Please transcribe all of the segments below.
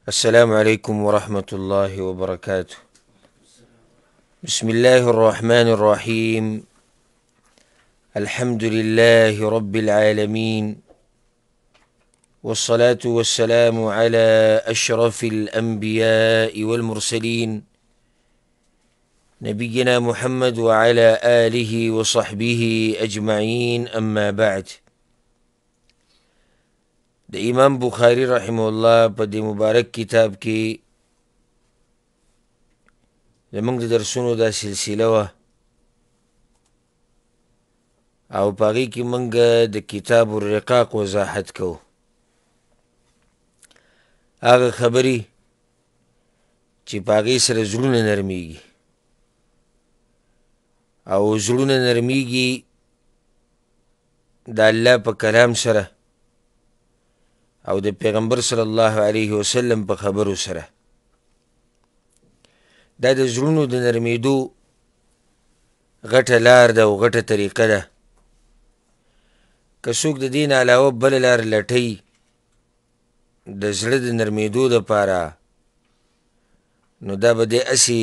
السلام عليكم ورحمة الله وبركاته. بسم الله الرحمن الرحيم. الحمد لله رب العالمين، والصلاة والسلام على أشرف الأنبياء والمرسلين نبينا محمد وعلى آله وصحبه أجمعين. أما بعد، د امام بخاری رحمه الله په دې مبارک کتاب کې زموږ د درسونو دا سلسله وه او په هغې کې موږ د کتاب الرقاق وضاحت کوو. هغه خبرې چې په هغې سره زړونه نرمیږي او زړونه نرمیږي د الله په کلام سره او د پیغمبر صلی الله علیه وسلم په خبرو سره. دا د زړونو د نرمیدو غټه لار ده او غټه طریقه ده. که څوک د دې نه علاوه بله لار لټوي د زړه د نرمیدو دپاره، نو دا به دی هسې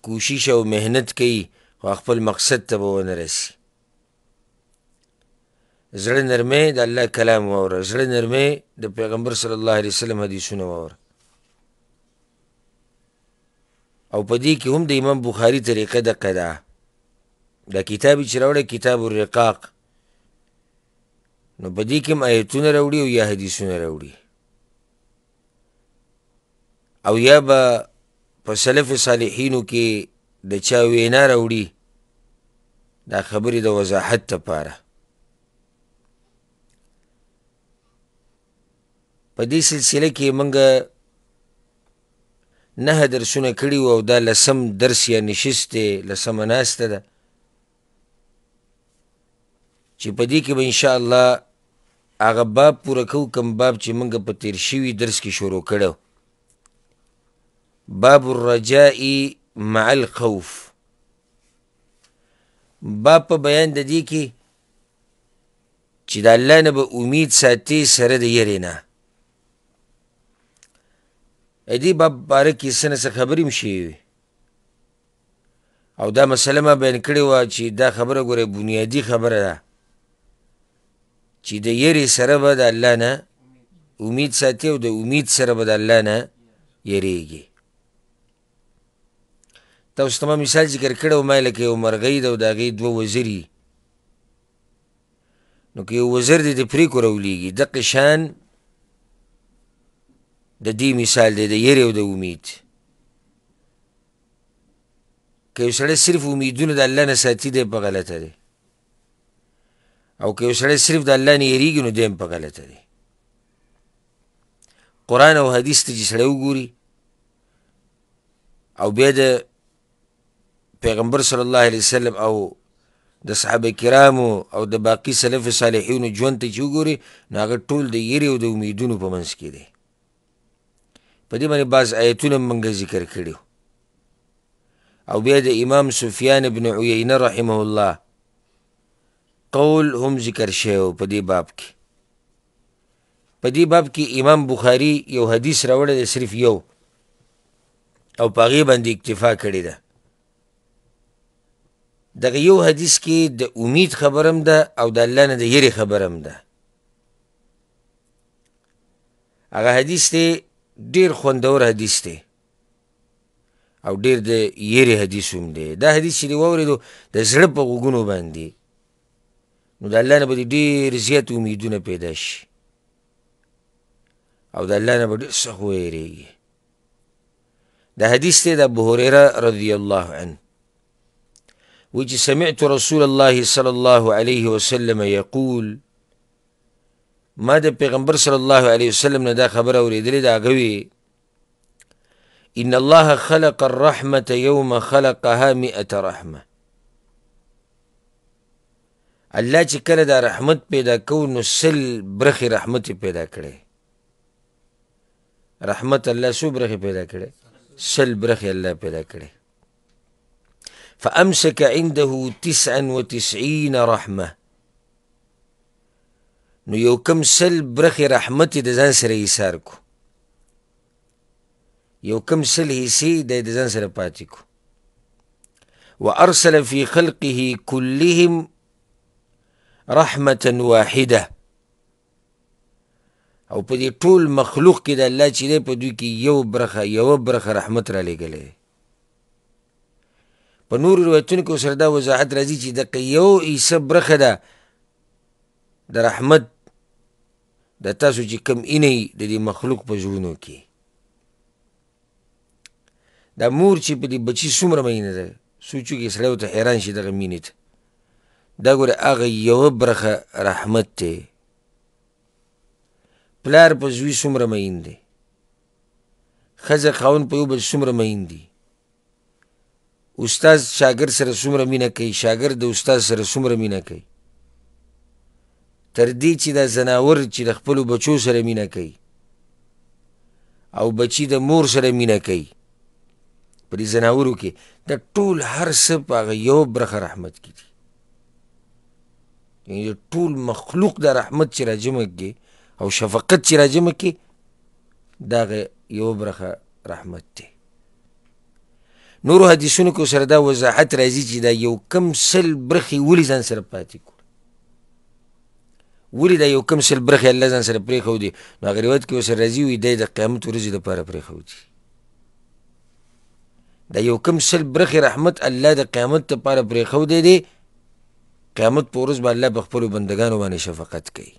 کوشش او محنت کوي خو خپل مقصد ته به ونه رسي. زړه نرمۍ د الله کلام واوره، زړه نرمۍ د پیغمبر صلی الله علیه وسلم حدیثونه واوره. او په دې کې هم د امام بخاري طریقه دقه ده. دا کتاب چې راوړی کتاب الرقاق، نو په دې کې هم آیتونه راوړي او یا حدیثونه راوړي، او یا به په سلف صالحینو کې د چا وینا راوړي دا خبرې د وضاحت دپاره. په دې سلسله کې موږ 9 درسونه کړي وو او دا 10م درس یا نشست دی، 10مه ناسته ده چې په دې کې به انشاءالله هغه باب پوره کوو کوم باب چې موږ په تیر شوي درس کې شروع کړی. باب الرجاء مع الخوف. باب په بیان د دې کې چې د الله نه به امید ساتي سره د یرې نه. دې باب باره کې څه نه څه خبرې هم شوې وي او دا مسله ما بیان کړې وه چې دا خبره ګوره بنیادي خبره ده چې د یرې سره به د الله نه امید ساتي او د امید سره به د الله نه یریږي. تاسو ته ما مثال ذکر کړی و، ما لکه یو مرغۍ ده او د هغې 2 وزري، نو که یو وزر دی د پرېکو راولیږي، دقې شان د دې مثال دی د یرې او د امید. که یو سړی صرف امیدونه د الله نه ساتي دی په غلطه دی، او که یو سړی صرف د الله نه یریږي نو دی هم په غلطه دی. قرآن او حدیث ته چې سړی وګوري او بیا د پیغمبر صلی الله علیه وسلم او د صحابه کرامو او د باقي سلف صالحینو ژوند ته چې وګوري، نو هغه ټول د یرې او د امیدونو په منځ کې دی. په دې باندې بعض آیتونه موږ ذکر کړي او بیا د امام سفیان بن عیینه رحمه الله قول هم ذکر شوی په دې باب کې. په دې باب کې امام بخاري یو حدیث راوړی دی صرف یو، او په هغې باندې اکتفا کړې ده. دغه یو حدیث کې د امید خبر هم ده او د الله نه د یرې خبر هم ده. هغه حدیث دی ډېر خوندور حدیث دی او ډېر د یرې حدیث هم دی. دا حدیث چې دی واورېدو د زړه په غوږونو باندې، نو د الله نه به ډېر زیات امیدونه پیدا شي او د الله نه به ډېر سخت ویرېږي. دا حدیث دی د ابو هریره رضی الله عنه وی چې سمعت رسول الله صلی الله علیه وسلم یقول، ما د پیغمبر صلی الله علیه وسلم نه دا خبره اورېدلې ده. هغه وی ان الله خلق الرحمة یوم خلقها 100 رحمه. الله چې کله دا رحمت پیدا کو نو 100 برخې رحمت پیدا کړی. رحمت الله څو برخې پیدا کړی؟ 100 برخې الله پیدا کړی. فامسك عنده 99 رحمه. نو یو کم 100 برخې رحمت د ځان سره ایثار کو. یو کم سل حصې دی د ځان سره پاتې کو. وارسل فی خلقه كلهم رحمة واحده، او په دې ټول مخلوق کې د الله چې دی په دوی کې یوه برخه رحمت را لېږلی. په نورو روایتونو کې ورسره دا وضاحت راځي چې دقه یو حصه برخه ده د رحمت د تاسو چې کم اینئ د دې مخلوق په زړونو کې. دا مور چې په دې بچي څومره مینه ده، سوچ وکړئ سړی ورته حیران شي دغه مینې ته. دا ګوره هغه یوه برخه رحمت دی. پلار په زوی څومره مین دی، ښځه خاوند په یو بل څومره مین دي، استاد شاګرد سره څومره مینه کوي، شاګرد د استاد سره څومره مینه کوي، تر دې چې دا ځناور چې د خپلو بچو سره مینه کوي او بچي د مور سره مینه کوي، په دې ځناورو کې دا ټول هر څه په هغه یو برخه رحمت کې دي. یعنې ټول مخلوق دا رحمت چې راجمع کړي او شفقت چې راجمع کړي، دا هغه یوه برخه رحمت دی. نورو حدیثونو کې سره دا وضاحت راځي چې دا یو کم سل برخې ولې ځان سره پاتې کړو، ولې دا یو کم سل برخې الله ځان سره پرېښودې. نو هغه روایت کې ورسره راځي وایي دی د قیامت ورځې دپاره پرېښودي. دا یو کم سل برخې رحمت الله د قیامت دپاره پرېښودی دی. قیامت په ورځ به الله په خپلو بندګانو باندې شفقت کوي.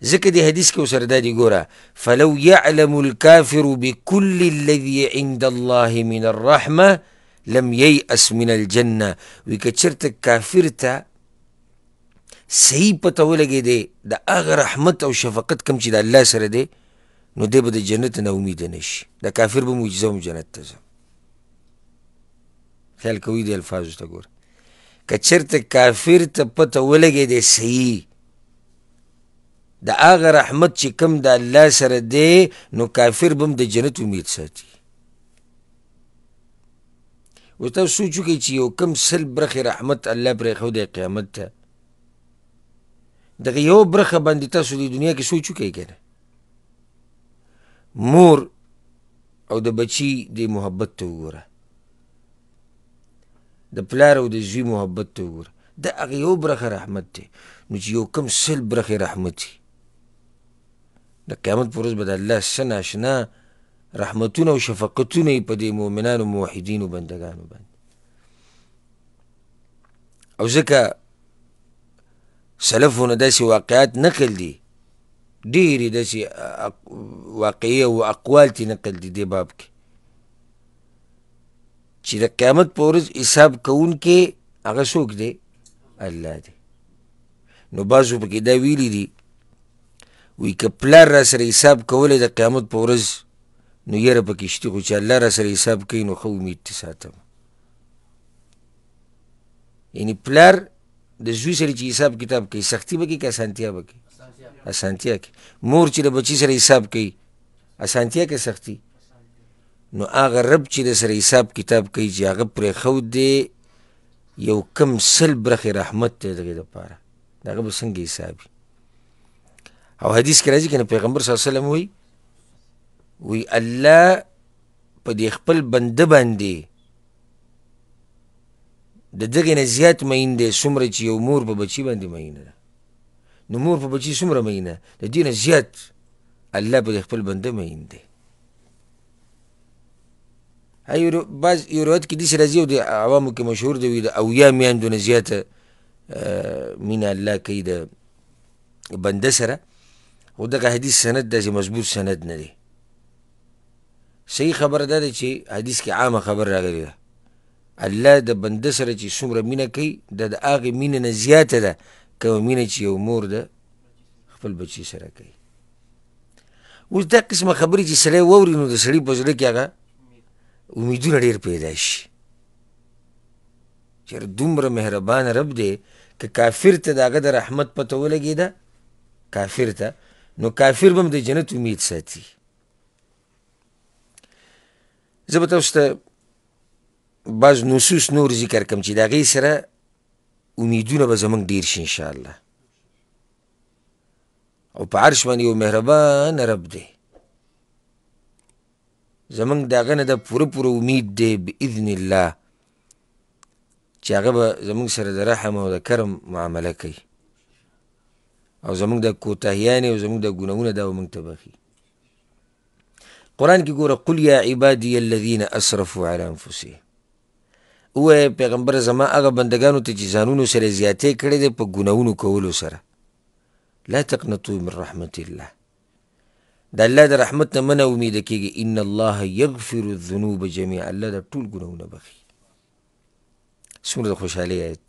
ځکه دې حدیث کې ورسره دا دي ګوره، فلو يعلم الكافر بكل الذي عند الله من الرحمة لم ييأس من الجنة. وی که چېرته کافر ته صحیح پته ولګېدی د هغه رحمت او شفقت کم چې د الله سره دی، نو دی به د جنت نه امیده نه شي. د کافر به معجزه هم جنت ته ځم. خیال کوئ دې الفاظو ته ګوره. که چېرته کافر ته پته ولګېدی صحیح د هغه رحمت چې کم د الله سره دی، نو کافر به هم د جنت امید ساتي. اوس تاسو سوچ وکړئ چې یو کم سل برخې رحمت الله پرېښودی قیامت ته، دغه یوه برخه باندې تاسو د دنیا کې سوچ وکړئ که نه. مور او د بچي د محبت ته وګوره، د پلار او د زوی محبت ته وګوره، د هغه یو برخه رحمت دی. نو چې یو کم سل برخې رحمت وي، د قیامت په ورځ به د الله څه ناشنا رحمتونه او شفقتونه یې په دې مؤمنانو موحدینو بندګانو باندې. او ځکه سلفونه داسې واقعات نقل دي، ډېرې داسې واقعي او اقوال ترې نقل دي دې باب کې، چې د قیامت په ورځ حساب کوونکی هغه څوک دی؟ الله دی. نو بعضو پکې دا ویلي دي، وی که پلار را سره حساب کولی د قیامت په ورځ، نو یره پکې شته، خو چې الله را سره حساب کوي نو ښه امید تې ساتم. یعنې پلار د زوی سره چې حساب کتاب کوي، سختي به کوي که اسانتیا به کوي؟ اسانتیا کوي. مور چې د بچي سره حساب کوي، اسانتیا که سختي؟ نو هغه رب چې د سره حساب کتاب کوي چې هغه پرېښود دی یو کم سل برخې رحمت دی دغې دپاره، د هغه به څنګه حساب وي؟ او حدیث کې راځي که نه، پیغمبر صلی الله علیه وسلم وی الله په دې خپل بنده باندې د دغې نه زیات مین دی څومره چې یو مور په بچي باندې مینه ده. نو مور په بچي څومره مینه، د دې نه زیات الله په دې خپل بنده مین دی. بعض یو روایت کې داسې راځي او د عوامو کې مشهور دی، وي د اویا میندو نه زیاته مینه الله کوي د بنده سره. خو دغه حدیث سند داسې مضبوط سند نه دی. صحیح خبره دا ده چې حدیث کې عامه خبر راغلی ده، الله د بنده سره چې څومره مینه کوي، د هغې مینه نه زیاته ده کومه مینه چې یو مور د خپل بچي سره کوي. اوس دا قسمه خبرې چې سړی واوري، نو د سړي په زړه کې هغه امیدونه ډېر پیدا شي، چې دومره مهربان رب دی. که کافر ته د هغه د رحمت پته ولګېده، کافر ته، نو کافر به هم د جنت امید ساتي. زه به تاسو ته بعض نصوص نور ذکر کړم چې د هغې سره امیدونه به زموږ ډېر شي انشاءالله. او په عرش باندې یو مهربان رب دی، زمونږ د هغه نه د پوره پوره امید دی باذن الله چې هغه به زمونږ سره د رحم او د کرم معامله کوي او زمونږ د کوتاهیانې او زمونږ د ګناهونه دا به مونږ ته بخي. قرآن کې ګوره قل یا عبادي الذین اسرفوا علی انفسهم، ووایه پیغمبر زما هغه بندګانو ته چې ځانونو سره زیاتې کړې دی په ګناهونو کولو سره، لا تقنطوا من رحمت الله، د الله د رحمت نه مه امیده کېږي، ان الله یغفر الذنوب جمیعا، الله دا ټول ګناهونه بخي. څومره د خوشحالۍ آیت،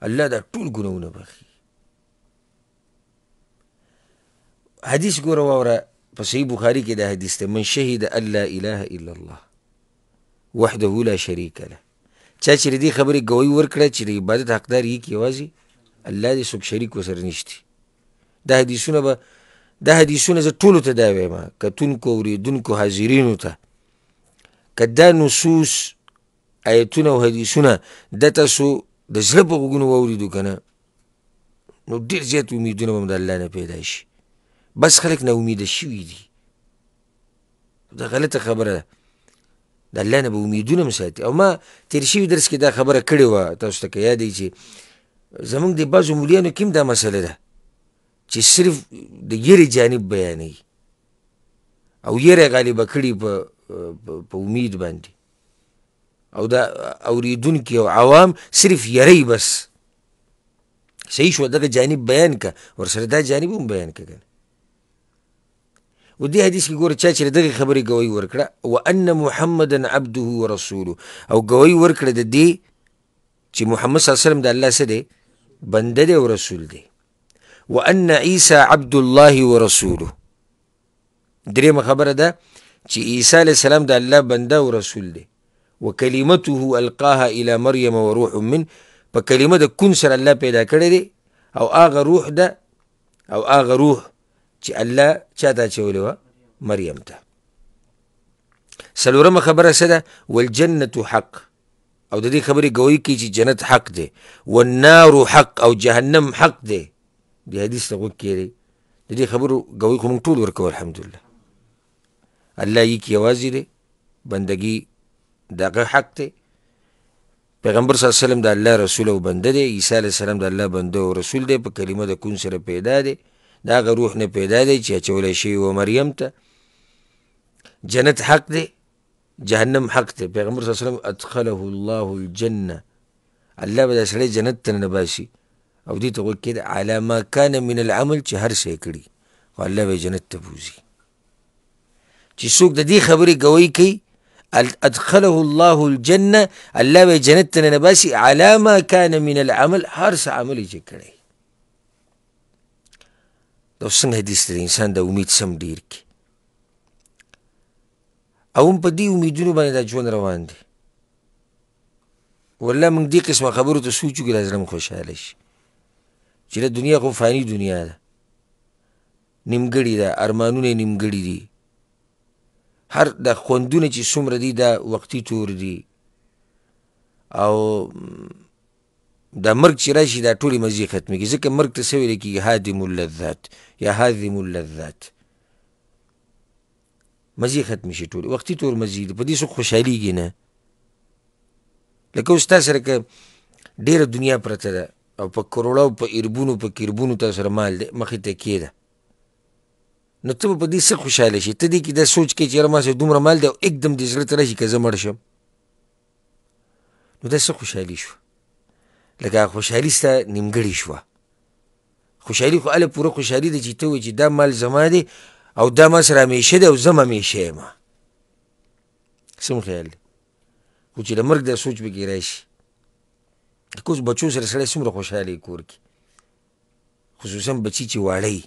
الله دا ټول ګناهونه بخي. حدیث ګوره واوره په صحیح بخاري کې دا حدیث دی، من شهد ان لا اله الا الله وحده لا شریک له، چا چې د دې خبرې ګوی ورکړه چې د عبادت حقدار یې یوازې الله دی، څوک شریک ورسره نشتی. دا حدیثونه زه ټولو ته دا وایم، کتونکو اورېدونکو حاضرینو ته، که دا نصوص آیتونه او حدیثونه د تاسو د زړه په غوږونو واورېدو که نه، نو ډېر زیات امیدونه به م د الله نه پیدا شي. بس خلک نا امیده شوي دي، دا غلطه خبره ده، د الله نه به امیدونه م ساتي. او ما تیر شوي درس کې دا خبره کړې وه، تاسو ته که یاد دی چې زمونږ د بعضو مولیانو کې هم دا مسله ده چې صرف د یرې جانب بیانوي او یره غالبه کړي په امید باندې، او دا اوریدونکي او عوام صرف یری بس. صحیح شو، دغه جانب بیان که ورسره دا جانب هم بیان که کنه. و دې حدیث کې ګوره چا چې دغه خبرې ګوی ورکړه، وان محمدا عبده ورسوله، او ګوی ورکړه د دې چې محمد صلی الله علیه وسلم د الله څه دی، بنده دی او رسول دی. وان عیسی عبد الله ورسوله، درېمه خبره ده چې عیسی علیه السلام د الله بنده او رسول دی. وکلمته القاها الى مریم وروح من، په کلمه د کون سره الله پیدا کړی دی، او هغه روح ده، او هغه روح چې الله چا ته اچولی وه، مریم ته. څلورمه خبره څه ده، والجنة حق، او د دې خبرې ګوی کوي چې جنت حق دی، والنار حق، او جهنم حق دی. دې حدیث ته غوږ کېږدئ، د دې خبرو ګوی خو موږ ټول ورکوو الحمدلله. الله یک یوازې دی، بندګي دغه حق دی، پیغمبر صلی الله علیه وسلم د الله رسول او بنده دی، عیسی علیه السلام د الله بنده او رسول دی، په کلمه د کون سره پیدا دی، د هغه روح نه پیدا دی چې اچولی شوی و مریم ته. جنت حق دی، جهنم حق دی. پیغمبر صلی الله علیه وسلم ادخله الله الجنه، الله به دا سړی جنت ته ننباسي، او دې ته غوږ کېږده، علی ما کان من العمل، چې هر څه یې کړي خو الله به یې جنت ته بوځي. چې څوک د دې خبرې ګوی کوي، ادخله الله الجنه، الله به جنت ته ننباسي، علی ما کان من العمل، هر څه عمل یې چې کړی. دا څنګه حدیث دی، انسان د امید سم ډیر کړي، او هم په دې امیدونو باندې دا ژوند روان دی. والله موږ دې قسمه خبرو ته سوچ وکړو، دا زړه م خوشحاله شي چې د دنیا خو فاني دنیا ده، نیمګړې ده، ارمانونه یې نیمګړي دي، هر د خوندونه چې څومره دي دا وقتي تور دي، او دا مرګ چې راشي دا ټولې مزې ختمېږي. ځکه مرګ ته څه ویل کېږي، هادم اللذات یا هاذم اللذات، مزې ختمې شي ټولې، وقتي تور مزې دي، په دې څوک خوشحالېږي نه. لکه اوس تا سره که ډېره دنیا پرته ده، او په کروړو په اربونو په کربونو تا سره مال دی، مخې ته کېده، نو ته به په دې څه خوشحاله شي؟ ته دې کې دا سوچ کوې چې یاره ما سره دومره مال دی، او एकदम دې زړه ته راشي که زه مړ شم، نو دا څه خوشحالي شوه؟ لکه خوشحالي ستا نیمګړې شوه. خوشحالي خو هله پوره خوشحالي ده چې ته وایې چې دا مال زما دی، او دا ما سره همیشه دی، او زه م همیشه یم. څه مو خیال دی؟ خو چې د مرګ دا سوچ به کې راشي، لکه اوس بچو سره سړی څومره خوشحاله یې کور کې، خصوصا بچي چې واړه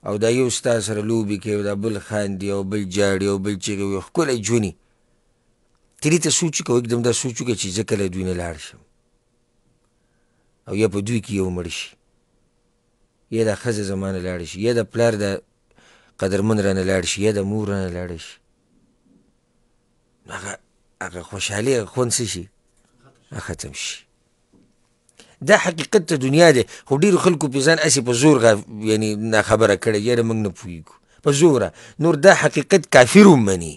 او دا یو ستا سره لوبې کوي، او دا بل خاندي، او بل جاړي، او بل چغې وي، ښکلی ژوند یې. ته دې ته سوچ وکړه، एकदम دا سوچ وکړه چې زه کله دوی نه لاړ شم، او یا په دوی کې یو مړ شي، یا دا ښځه زما نه لاړه شي، یا د پلار د قدرمن رانه لاړ شي، یا د مور رانه لاړه شي، هغه خوشحالي، هغه خوند څه شي، ختم شي. دا حقیقت ته دنیا دی، خو ډېرو خلکو پې ځان هسې په زور یعنې ناخبره کړی، یاره موږ نه پوهېږو، په زوره. نور دا حقیقت کافر هم مني،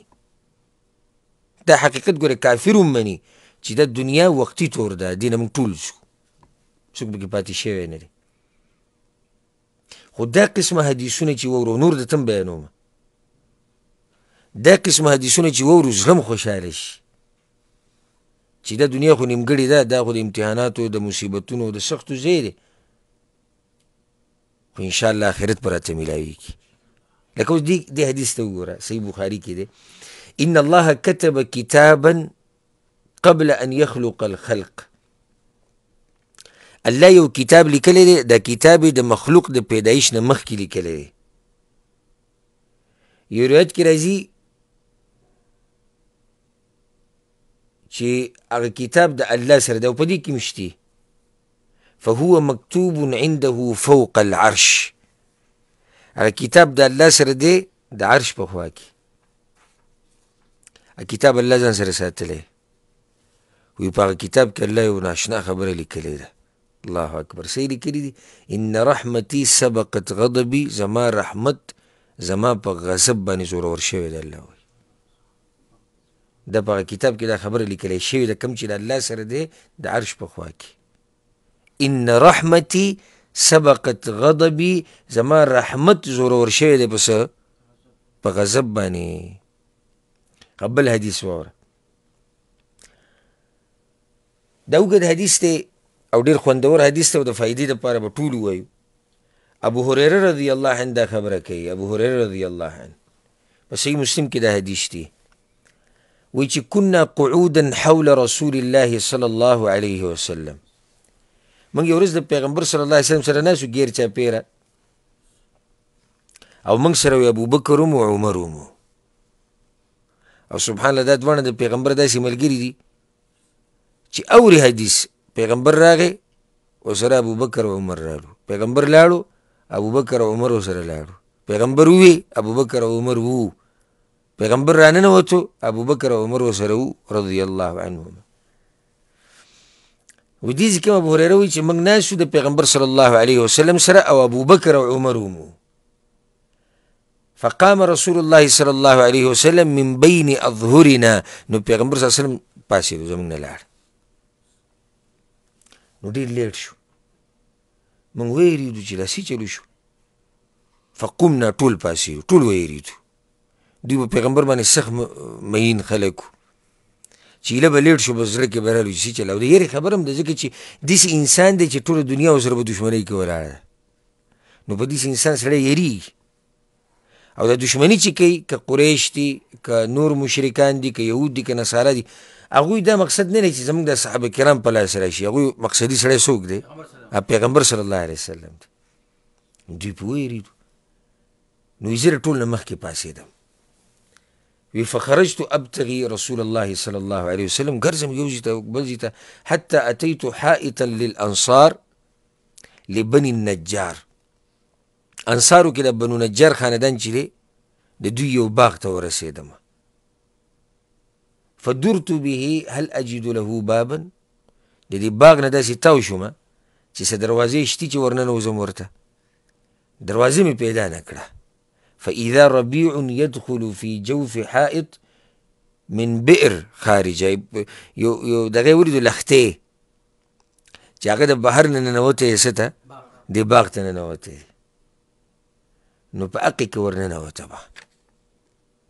دا حقیقت ګوره کافر هم مني چې دا دنیا وقتي طور ده، دې نه موږ ټول ځو، څوک پکې پاتې شوی نه دی. خو دا قسمه حدیثونه چې واورو، نور درته هم بیانومه، دا قسمه حدیثونه چې واورو زړه م خوشحاله شي چې دا دنیا خو نیمګړې ده، دا خو د امتحاناتو د مصیبتونو د سختو ځای دی، خو انشاءالله آخرت به راته میلاویږي. لکه اوس دې حدیث ته وګوره، صحیح بخاري کې دی، ان الله كتب كتابا قبل ان يخلق الخلق. الله یو کتاب لیکلی دی، دا کتاب د مخلوق د پیدایش نه مخکې لیکلی دی. یو روایت کې راځي چې هغه کتاب د الله سره دی او په دې کې مشتي فهو مکتوب عنده فوق العرش. هغه کتاب د الله سره دی د عرش په خوا کې. کتاب الله ځان سره ساتلی وی، په هغه کتاب کې الله یو ناشنا خبره لیکلې ده. الله اکبر. صحیح لیکلي دي، ان رحمتي سبقت غضبي، زما رحمت زما په غضب باندې زورور شوی دی. الله وایي دا په هغه کتاب کې دا خبره لیکلی شوې ده، کوم چې د الله سره دی د عرش په خوا کې. ان رحمتي سبقت غضبي، زما رحمت زورور شوی دی په په غضب باندې. قبل حدیث واوره، دا اوږد حدیث دی او ډېر خوندور حدیث دی او د فایدې دپاره به ټول ووایو. ابو هریره رضی الله عنه دا خبره کوي. ابو هریره رضی الله عنه په صحیح مسلم کې دا حدیث دی، وی چې کنا قعودا حول رسول الله صلی الله علیه وسلم، موږ یو ورځ د پیغمبر صلی الله علیه وسلم سره ناستو ګیر چاپېره، او موږ سره وی ابوبکر هم او عمر هم، او سبحان الله دا دواړه د پیغمبر داسې ملګري دي چې اوري حدیث. پیغمبر راغی ورسره ابوبکر او عمر راغلو، پیغمبر لاړو ابوبکر او عمر ورسره لاړو، پیغمبر ووی ابوبکر او عمر وو، پیغمبر راننوتو ابوبکر او عمر ورسره وو رضی الله عنهم. و دې ځکه ابو هریره وایي چې موږ ناست د پیغمبر صلی الله علیه وسلم سره او ابوبکر او عمر هم. فقام رسول الله صلی الله علیه وسلم من بین اظهرنا، نو پیغمبر صلی الله علیه وسلم پاسېدو زموږ نه لاړ. نو ډېر لیټ شو، موږ ویرېدو چې داسې چلو شو. فقمنا، ټول پاسېدو، ټول ویرېدو. دوی په پیغمبر باندې سخت مین خلک وو چې ایله به لیټ شو، بس زړه کې به رالو چې څه چلو. د یېرې خبره هم ده، ځکه چې داسې انسان دی چې ټوله دنیا ورسره به دښمنۍ کې ولاړه ده، نو په داسې انسان سړی یېرېږي. او دا دښمني چې کوي، که قریش دي، که نور مشرکان دي، که یهود دي، که نصارا دي، هغوی دا مقصد نه دی چې زموږ د صحابه کرام په لاس راشي. هغوی مقصدي سړی څوک دی؟ پیغمبر صلی الله علیه وسلم دی. دوی په ویرېدو، نو یې زه ټول نه مخکې پاڅېدم. وی فخرجت ابتغي رسول الله صلی الله علیه وسلم، ګرځم یو ځای ته بل ځای ته، حتی اتیت حائطا للانصار لبني النجار. انصارو کې د بنو نجار خاندان چې دی، د دوی یو باغ ته ورسېدم. فدرت به هل اجد له بابا، د دې باغ نه داسې تاو شومه چې څه دروازې شتي چې ورننوځم ورته، دروازه مې پیدا نه کړه. فاذا ربيع يدخل في جوف حائط من بئر خارجه، یو دغه ولیدو لختې چې هغه د بهر نه ننوتی څه ته، د باغ ته ننوتی، نو په حقې کې ورننوته به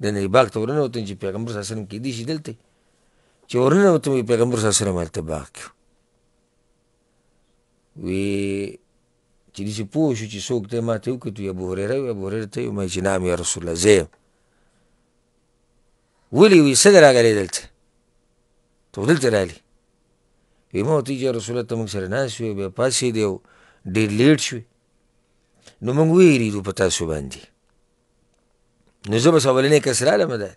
دنه باغ ته ورننوتم چې پیغمبر صلی الله علیه وسلم کېدای شي دلته چې ورننوتم، پیغمبر صلی الله علیه وسلم هلته باغ کې وی چې داسې پوه شو چې څوک دی، ما ته وکتو ابو هریره وی، ابو هریره ته ویل چې نعم یا رسول الله زه یم. ولې وی څه دی راغلی دلته، ته دلته رالي؟ وی ما ورته یا رسول الله ته موږ سره ناست وی، بیا پاڅېدې او ډېر لیټ شوې، نو موږ ویرېدو په تاسو باندې. نو زه بس اولنی کس رالم دا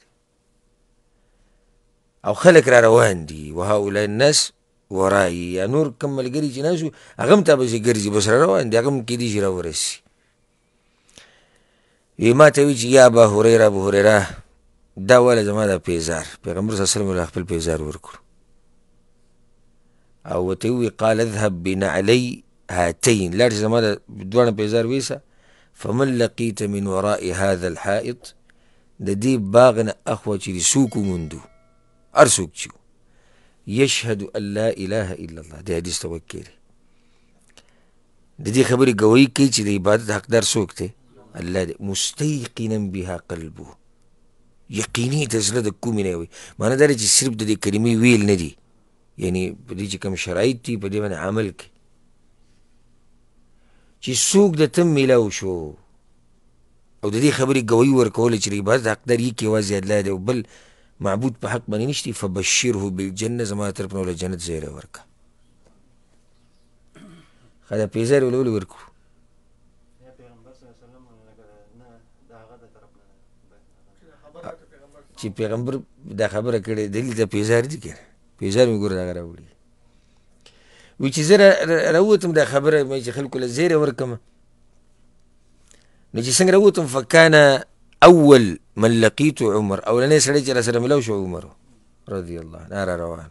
او خلک را روان دي، وهؤلاء الناس ورایي، یا نور کم ملګري چې ناست وو هغه هم تا پسې ګرځي، بس را روان دي، هغه هم کېدای شي راورسي. وی ما ته وی چې یا ابا هریره، ابو هریره دا واله زما دا پیزار، پیغمبر صلی الله علیه وسلم خپل پیزار ورکړو او ورته وی قال اذهب بنعلی هاتین، لاړ چې زما د دواړه پیزار ویسه. فمن لقيت من وراء هذا الحائط د دې باغ نه اخوا چې دې څوک وموندو هر څوک چې یشهد ان لا اله الا الله د حدیث ته وکې دی د دې خبرې ګویي کوي چې د عبادت حقدار څوک دی الله دی مستيقنا بها قلبه یقیني د زړه د کومې نه وي معنی دا دی چې صرف د دې کلمې ویل نه دي یعنی په دې چې کوم شرایط دي په دې باندې عمل کوي چې څوک د ته میلاو شو او د دې خبرې ګویي ورکولی چې د عبادت حقدار یې کې یوازې الله دی او بل معبود په حق باندې نشتی فبشره بالجنه زما طرف نه وله جنت زیری ورکړه ښه دا پیزار ولې ولې ورکړو چې پیغمبر دا خبره کړې دلیل ته پیزار دي که پیزار مې ګوره دغه راوړي وایي چې زه راووتم دا خبره مې چې خلکو له زیری ورکړم نو چې څنګه راووتم فکان اول من لقیت عمر اولنی سړی چې را سره ملاو شو عمر رضی الله عنه را روان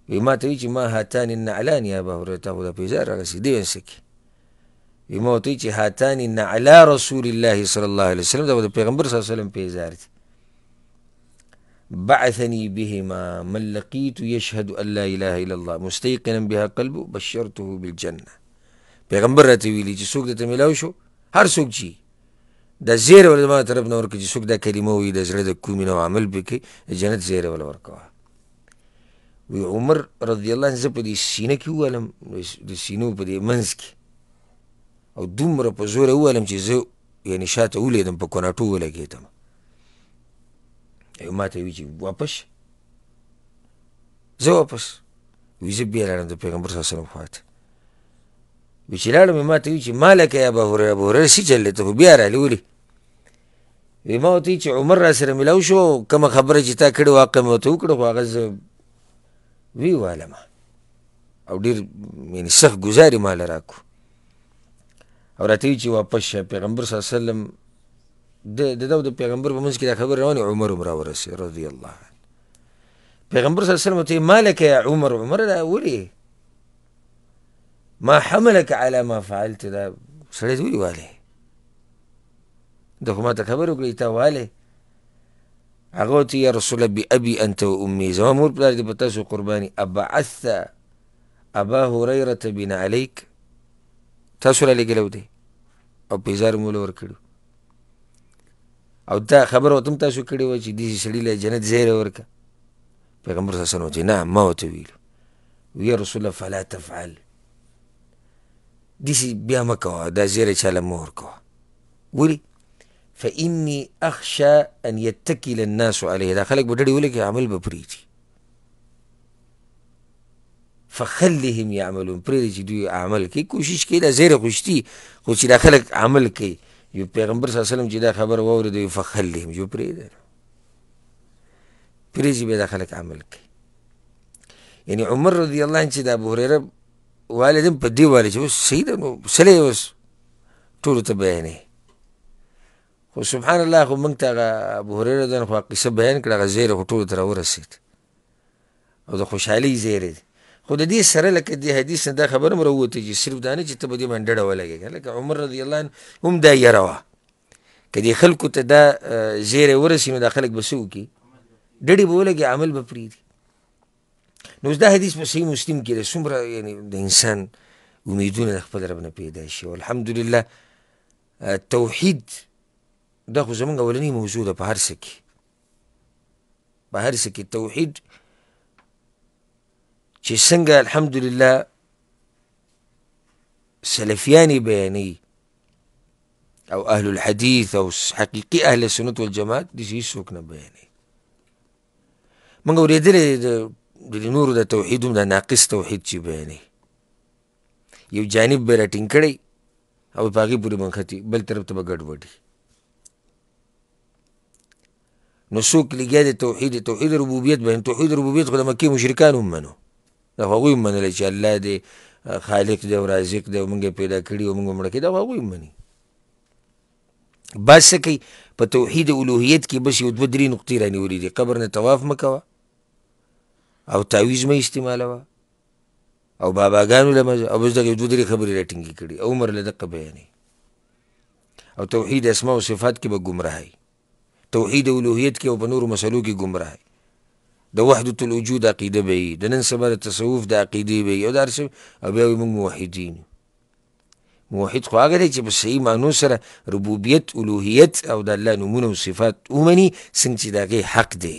وی ما ته وی چې ما هاتان النعلان یا ابا هریره تا خو دا پیزار راغسې دی ونسکې وی ما ورته وی چې هاتان نعلا رسول الله صلی الله علیه وسلم دا به د پیغمبر صلی الله علیه وسلم پیزار دي بعثني بهما من لقيت يشهد ان لا اله الا الله مستيقنا بها قلبه بشرته بالجنه پیغمبر راته ویلي چې څوک درته میلاو شو هر څوک چې دا زیری وله زما طرف نه ورکړه چې څوک دا کلمه وایي د زړه د کومې نه عمل پرې کوي د جنت زیری وله ورکوه وی عمر رضی الله عنه زه په دې سینه کې ووهلم د سینو په دې منځ کې او دومره په زوره ووهلم چې زه یعنې شاته ولیدم په کوناټو ولګېدم ما ته وی چې واپس زه واپس وی زه بیا لاړم د پیغمبر صلی الله علیه وسلم خواته وی چې لاړم ما ته وی چې ما لکه یا ابا هریره ابا هریره څه چل دی ته خو بیا رالې ولې وی ما ورته وی چې عمر را سره میلاو شو کومه خبره چې تا کړې واقع مې ورته وکړه خو هغه زه ویوالم او ډېر یعنې سخت ګزار یې ماله راکړو او راته وی چې واپس شه پیغمبر صلی الله علیه وسلم د ده او د پیغمبر په منځ کې دا خبرې روانې عمر هم راورسېد رضی الله عنه پیغمبر صلی الله علیه وسلم ورته ما لکه یا عمر عمر دا ولې ما حملك على ما فعلت دا سړی ته ولې والې ده خو ما ته خبر وکړې تا والې هغه ورته یا رسول الله بأبي انت وامي زما مور پلار دې په تاسو قرباني ابعثت ابا هریرة بنعلیک تاسو را لېږلی دی او پیزار مې وله ورکړي او دا خبره ورته هم تاسو کړې وه چې دې سړي له جنت زیری ورکړه پیغمبر صلی الله علیه وسلم ورته نعم ما ورته ویلو وی رسول الله فلا تفعل داسې بیا مه کوه دا زیری چاله مه ورکوه ولې فإني أخشى أن يتكل الناس عليه دا خلق به ډډې ولګي عمل به پرېږدي فخلهم يعملون پرېږدي چې دوی عمل کوي کوشش کوي دا زیری خو شتي خو چې دا خلق عمل کوي یو پیغمبر صلی الله علیه وسلم چې دا خبره واورېده فخلهم جو پرېږده پرېږدي بیا دا خلق عمل کوي یعنې عمر رضی الله عنه چې د ابو هریره والد هم په دې والي چې اوس صحیح ده نو سلی اوس ټولو ته بیانوي خو سبحان الله خو موږ ته هغه ابو هریره ده خو قصه بیان کړه هغه زیری خو ټولو ته راورسېد او د خوشحالۍ زیری دی خو د دې سره لکه دې حدیث نه دا خبره هم راووتې چې صرف دا نه چې ته به دې باندې ډډه ولګېږه لکه عمر رضی الله عنه هم دا یره وه که دې خلکو ته دا زیری ورسي نو دا خلک به څه وکړي ډډې به ولګي عمل به پرېږدي نو اوس دا حدیث په صحیح مسلم کې دی څومره یعنې د انسان امیدونه د خپل رب نه پیدا شي الحمدلله توحید دا خو زمونږ اولنی موضوع ده په هر څه کې په هر څه کې توحید چې څنګه الحمدلله سلفیان یې بیانوي او اهل الحدیث او حقیقي اهل سنت والجماعت داسې هېڅوک نه بیانوي موږ اورېدلی د نورو د توحید هم دا ناقص توحید چې بیانوي یو جانب به یې راټینګ کړی او په هغې پورې منختي بل طرف ته به ګډوډي نو څوک لګیا دی توحید ربوبیت باندې توحید ربوبیت خو د مکې مشرکان هم منو دا خو هغوی هم منلی چې الله دی خالق دی او رازق دی او موږ یې پیدا کړي او موږ مړه کړي دا خو هغوی هم مني بعض څه کوي په توحید الوهیت کې بس یو دوه درې نقطې رانیولي دي قبر نه طواف مه کوه او تعویز مه استعمالوه او باباګانو له مزه او بس دغه یو دوه درې خبرې راټینګې کړي او عمر له دقه بیانوي او توحید اسماء او صفات کې به ګمراهی، توحید الوهیت کې او په نورو مسلو کې ګمراهی، د وحدة الوجود عقیده به وي، د نن سبا د تصوف د عقیدې به وي او دا هر څه، او بیا وایي موږ موحدین. موحد خو هغه دی چې په صحیح معنو سره ربوبیت، الوهیت او د الله نومونه او صفات ومني څنګه چې د هغې حق دی،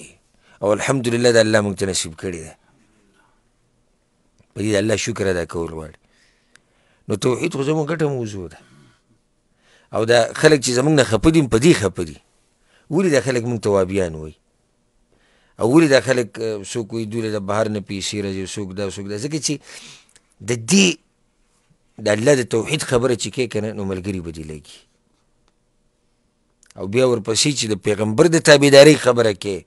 او الحمدلله د الله موږ ته نصیب کړی دی. په دې د الله شکر ادا کول غواړي. نو توحید خو زموږ ګټه موضوع ده، او دا خلک چې زموږ نه خفه دي په دې خفه دي. ولې دا خلک موږ ته وابیان وایي، او ولې دا خلک څوک وایي دوی د بهر نه پیسې راځي، څوک دا څوک دا، ځکه چې د دې د الله د توحید خبره چې کوې که نه نو ملګري به دې لګي، او بیا ورپسې چې د پیغمبر د تابعدارۍ خبره کوې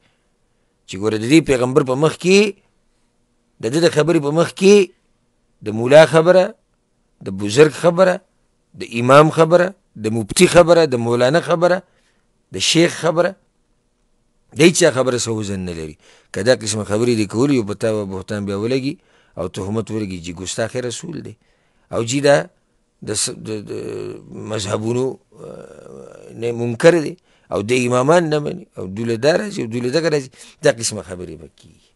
چې ګوره د دې پیغمبر په مخ کې، د ده د خبرې په مخ کې د مولا خبره، د بزرګ خبره، د امام خبره، د مفتي خبره، د مولانا خبره، د شیخ خبره، د هیچا خبره څه وزن نه لري. که دا قسمه خبرې دې کولي او په تا به بهتان بیا ولګي او تهمت ولګي چې ګستاخ رسول دی، او چې دا د مذهبونو نه منکر دی، او د امامان نه مني، او دوله دا راځي او دوله دغه راځي، دا قسمه خبرې به کېږي.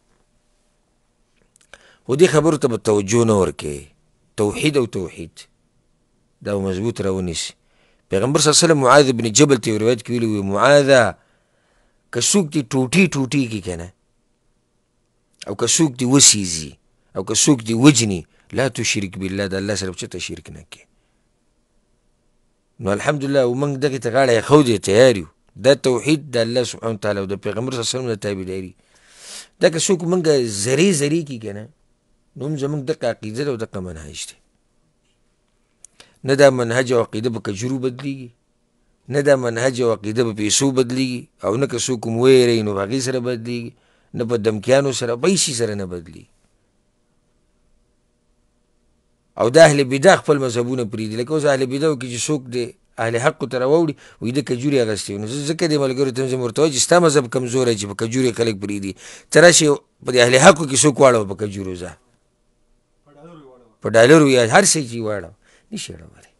خو دې خبرو ته به توجه نه ورکوې. توحید او توحید دا مضبوط راونیسي. پیغمبر صلی الله علیه وسلم معاذ بن جبل ته یو روایت کې ویلي وي، معاذه که څوک دې ټوټې ټوټې کړي که نه، او که څوک دې وسیزي، او که څوک دې وجني، لا تشرک بالله، د الله سره به چېرته شرک نه کړې. نو الحمدلله موږ دغې ته غاړه ایښودې تیار یو. دا توحید د الله سبحانه وتعالی او د پیغمبر صلی الله علیه وسلم د تابعداري. دا که څوک موږ زرې زرې کړي که نه، نو هم زموږ دغه عقیده ده او دغه منهج دی. نه دا منهج او عقیده په کجورو بدلیږي، نه دا منهج او عقیده په پیسو بدلیږي، او نه که څوک هم ویری نو په هغې سره بدلیږي، نه په دمکیانو سره، په هیڅ شي سره نه بدلیږي. او د اهل بدع خپل مذهبونه پرېږدي. لکه اوس اهل بدعو کې چې څوک د اهل حقو ته راوړي وایي د کجورې اخیستې، نو ځکه دې ملګرو ته هم ورته وایي چې ستا مذهب کمزوری چې په کجورې خلک پرېږدي، ته راشې په د اهل حقو کې څوک واړوه په کجورو، ځه په ډالرو یا هر څه چې واړوه، نشي اړولی.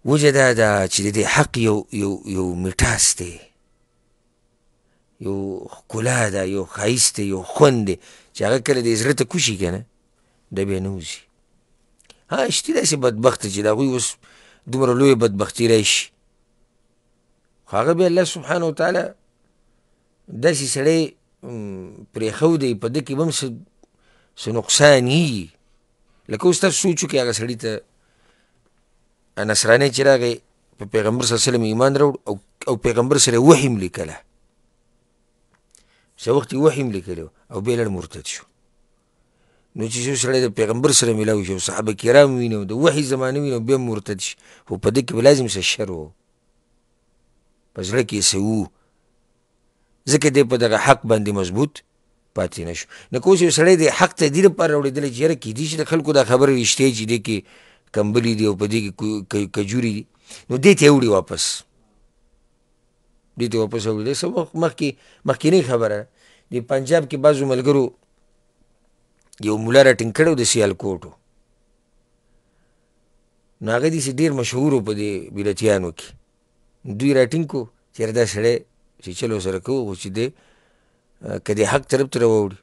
وجه دا ده چې د دې حق یو مټاس دی، یو ښکلا ده، یو ښایست دی، یو خوند دی چې هغه کله دې زړه ته کوشي که نه، دا بیا نه وځي. ها شتي داسې بدبخته چې د هغوی اوس دومره لویه بدبختي راشي، خو هغه بیا الله سبحانه وتعالی داسې سړی پرېښودی په ده کې به هم څه نقصان یي. لکه اوس تاسو سوچ وکړئ هغه سړي ته نصرانی چې راغی په پیغمبر صلی الله علیه وسلم ایمان راوړ او پیغمبر سره وحی هم لیکله، څه وخت یې وحی هم لیکلی او بیا لړ مرتد شو. نو چې یو سړی د پیغمبر سره میلاو شي او صحابه کرام ویني او د وحی زمانه ویني او بیا مرتد شي، خو په ده کې به لازم څه شر و، په زړه کې څه و، ځکه دی په دغه حق باندې مضبوط پاتې نه شو. نو که اوس یو سړی د حق ته دې لپاره راوړېدلی چې یاره کیدای شي د خلکو دا خبره رښتیا چې دې کې کمبلي دي او په دې کې کجوري دي، نو دې ته یې وړي واپس، دې ته واپس وړي. څه وخت مخکینۍ خبره د پنجاب کې بعضو ملګرو یو مولا راټینګ کړی و د سیالکوټ و، نو هغه داسې ډېر مشهور و په دې بدعتیانو کې. دوی راټینګ کړو چې یاره دا سړی چې چل ورسره کوو خو چې دی که د حق طرف ته راوړي،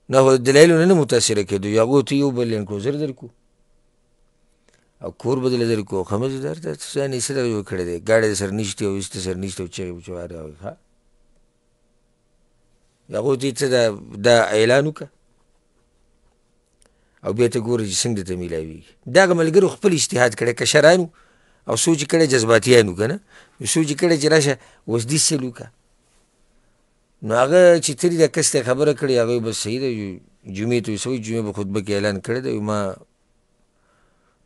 نو خو د دلایلو نه متاثره کېدو، هغو ته یو بل لینډ کروزر درکړو او کور به دله درکړو، خمس درته ځان یې څه دغه جوړ کړی دی، ګاډی د سر نشتې او هېڅ د سر نشته او چغې وچوارې او ښه هغو ته یې څه دا اعلان وکړه او بیا ته ګوره چې څنګه درته میلاوېږي. دغه ملګرو خپل اجتهاد کړی، کشرانو او سوچ یې کړی جذباتیانو که نه، سوچ یې کړی چې راشه اوس دې سیل وکړه. نو هغه چې ترې دا کس ته خبره کړې هغه بس صحیح ده، جمعې ته څه وایي، جمعې په خطبه کې اعلان کړی دی، ما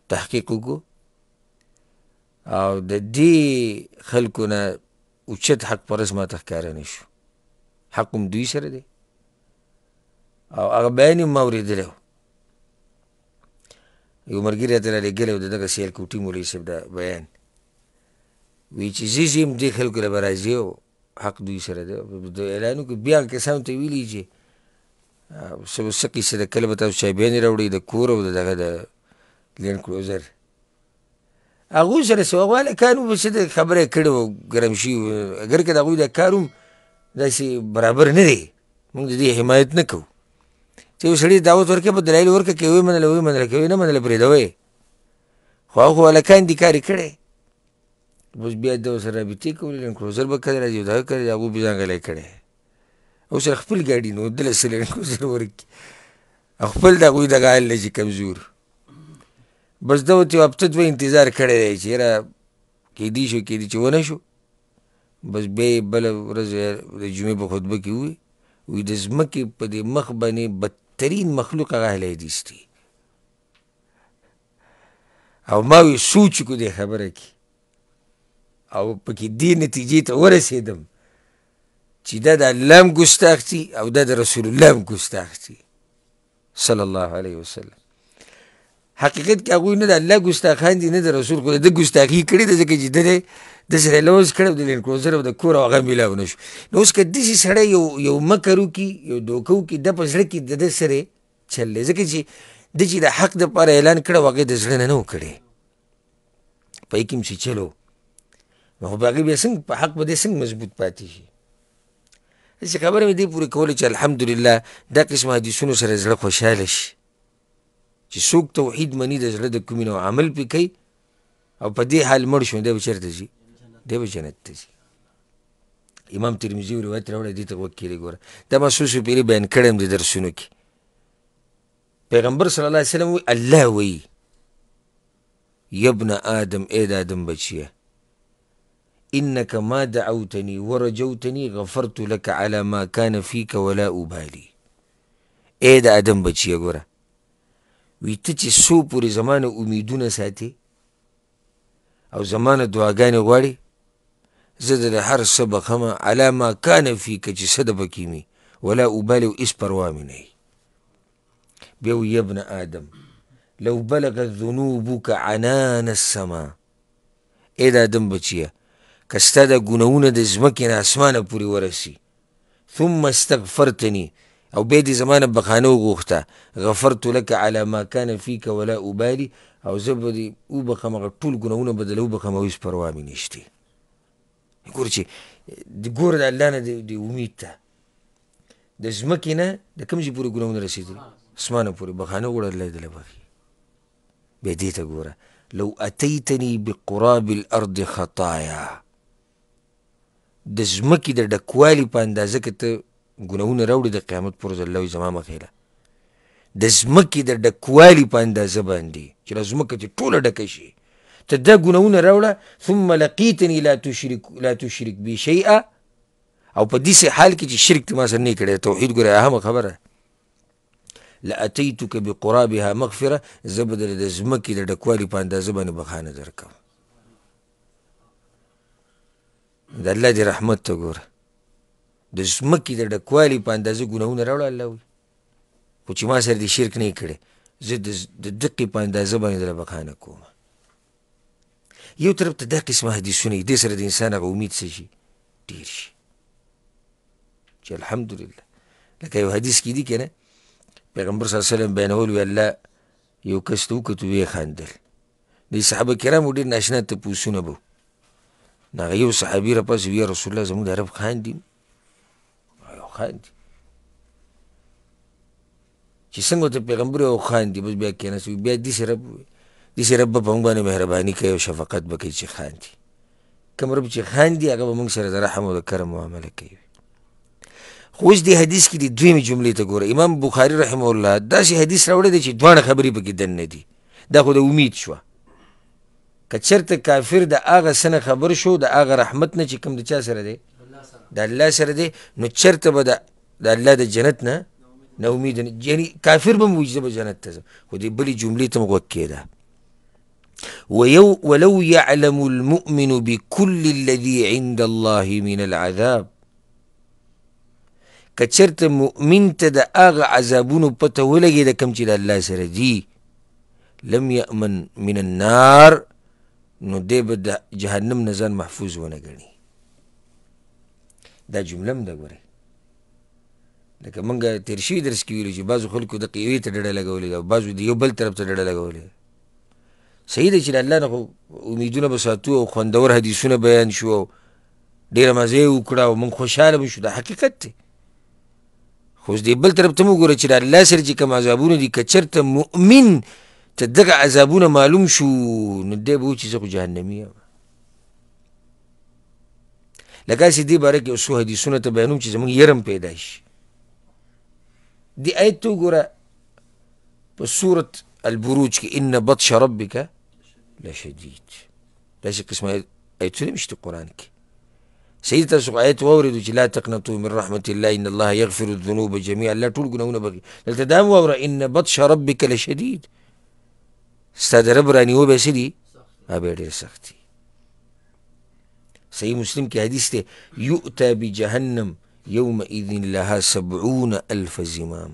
تحقیق وکړو او د دې خلکو نه اوچت حق پرست ما ته ښکاره نه شو، حق هم دوی سره دی او هغه بیان هم ما اورېدلی و. یو ملګري راته رالیږلی و د دغه سیالکوټي مولوي صاحب دا بیان، وایي چې زه ځم دې خلکو له به راځي او حق دوی سره دی. د اعلان وکړو، بیا هغه کسانو ته ویلي چې څه قیسه ده، کله به تاسو چایبیانې راوړئ د کور او د دغه د لینډ کروزر، هغوی سره سوغواله کار و په څه د خبره یې کړې وه ګرم شوي وو اګر که د هغوی دا کار هم داسې برابر نه دی موږ د دې حمایت نه کوو چې یو سړي دعوت ورکړي په دلایل ورکړه که ویې منله ویې منله که ویې نه منله پرېږدوی خو هغه خو هلکان دي کار یې کړی اوس بیا د ورسره رابطې کولې لینډ کروزر به کړی راځي او دغه کړی دی هغوی به ځانګړی کړی او سره خپل ګاډي نو دله څه لینډ کروزر ورکړي او خپل د هغوی دغه حال دی چې کمزور بس ده ورته یو هفته دوه انتظار کړی دی چې یاره کیدی شو کیدی چې ونه شو بس بیا یې بله ورځ د جمعې په خطبه کې ووایي وایي د ځمکې په دې مخ باندې بدترین مخلوق هغه اهل حدیث دی او ما وی سوچ کو دې خبره کې او پکې دې نتیجې ته ورسېدم چې دا د الله هم ګستاخ دي او دا د رسول الله هم ګستاخ دي صلی الله علیه وسلم حقیقت کې هغوی نه د الله ګستاخان دي نه د رسول خو د ده ګستاخي کړې ده ځکه چې ده د سره لوز کړی د لینډ کروزر او د کور او هغه میلاو نه شو نو اوس که داسې سړی یو مکر وکړي یو دوکه وکړي ده په زړه کې د ده سره چل دی ځکه چې ده چې د حق دپاره اعلان کړی و هغې د زړه نه و کړی په یې کې هم چې چلو نو خو په هغې بیا څنګه په حق به دی څنګه مضبوط پاتې شي داسې خبره مې دې پورې کوله چې الحمدلله دا قسم حدیثونو سره زړه خوشحاله شي چې څوک توحید مني د زړه د کومې نه عمل پې کوي او په دې حال مړ شو دی به چېرته ځي دی به جنت ته ځي امام ترمذي روایت راوړی دې ته غوږ کېږدئ ګوره دا ما څو څو پیرې بیان کړی یم د درسونو کې پیغمبر صلی الله علیه وسلم وی الله وی یبن آدم ای د آدم بچیه انك ما دعوتني ورجوتني غفرت لك على ما كان فيك ولا أبالي ای د آدم بچیه ګوره وی ته چې څو پورې زمانه امیدونه ساتي او زمانه دعاګانې غواړي زه د هر څه بخمه على ما كان فيك چې څه د پکې مي ولا أبالي او هېڅ پروا مې نه بیا وی ابن آدم لو بلغت ذنوبك عنان السما ای د آدم بچیه که ستا دا ګناهونه د ځمکې نه اسمانه پورې ورسي ثم استغفرتني او بیا دې زما نه بخانه وغوښته غفرت لك على ما كان فيك ولا أبالي او زه به دې وبخم هغه ټول ګناهونه به دله وبخم او هېڅ پروا مې نشتې ګوره چې ګوره د الله نه د امید ته د ځمکې نه د کوم ځای پورې ګناهونه رسېدلي اسمانه پورې بخانه وغواړه الله یې دله بخي بیا دې ته ګوره لو اتیتني بقراب الارض خطایا د ځمکې د ډکوالي په اندازه که ته ګناهونه راوړي د قیامت پر ورځ الله وایي زما مخېله د ځمکې د ډکوالي په اندازه باندې چې دا ځمکه چې ټوله ډکه شي ته دا ګناهونه راوړه ثم لقیتني لا تشرک بي شیئا او په داسې حال کې چې شرک ته ما سره نه یې کړی توحید ګوره اهمه خبره لاتیتک بقرابها مغفره زه به د ځمکې د ډکوالي په اندازه باندې بخانه درکوم د الله دې رحمت ته ګوره د ځمکې د ډکوالي په اندازه ګناهونه راوړه الله وایي خو چې ما سره دې شرک نه یې کړی زه د دقې په اندازه باندې دله بخانه کوم یو طرف ته دا قسمه حدیثونه دې سره د انسان هغه امید څه شي ډېر شي چې الحمدلله لکه یو حدیث کې دي که نه پیغمبر صلی الله علیه وسلم بیانول وی الله یو کس ته وکتو ویې خندل د صحابه کرامو ډېر ناشنا تپوسونه به نو هغه یو صحابي راپاڅېد وی یا رسول الله زموږ د عرب خاندي خاندي چې څنګه ورته پیغمبر او خاندي بس بیا کېناست بیا داسې رب به په موږ باندې مهرباني کوي او شفقت به کوي چې خاندي کوم رب چې خاندي هغه به موږ سره د رحم او د کرم معامله کوي خو اوس دې حدیث کې د دویمې جملې ته ګوره امام بخاري رحمه الله داسې حدیث راوړی دی چې دواړه خبرې پکې دننه دي دا خو د امید شوه که چېرته کافر د هغه څه نه خبر شو د هغه رحمت نه چې کوم د چا سره دی د الله سره دی نو چېرته به د الله د جنت نه امید یعنی کافر به م وایي زه به جنت ته ځم خو دې بلې جملې ته م غوږ کېده ولو يعلم المؤمن بكل الذي عند الله من العذاب که چېرته مؤمن ته د هغه عذابونو پته ولګېده کوم چې د الله سره دي لم یأمن من النار نو دی به د جهنم نه ځان محفوظ ونه ګڼي دا جمله هم ده ګورئ لکه موږ تېر شوي درس کې ویلو چې بعضو خلکو د یوې ته ډډه لګولې ده او بعضو د یو بل طرف ته ډډه لګولې ده صحیح ده چې د الله نه خو امیدونه به ساتو او خوندور حدیثونه بیان شو او ډېره مزه یې وکړه او موږ خوشحاله به شو، دا حقیقت دی. خو اوس دې بل طرف ته مو ګوره چې د الله سره چې کوم عذابونه دي که چېرته مؤمن ته دغه عذابونه معلوم شو نو دی به و چې زه خو جهنمي یم. لکه هسې دې باره کې یو څو حدیثونه ته بیانوم چې زموږ یرم پیدا شي. دې آیت ته وګوره په سورة البروج کې ان بطش ربک لشدید، داسې قسمه آیتونه مشته قرآن کې. صحیح تاسو آیت واورېدو چې لا تقنطوا من رحمت الله ان الله یغفر الذنوب جميعا، الله ټول ګناهونه بخښي. دلته دا هم واوره ان بطش ربک لشدید، ستا د رب رانیول به څه دي؟ به ډېر سخت دي. صحیح مسلم کې حدیث دی یؤتى بجهنم یومئذ لها 70,000 زمام،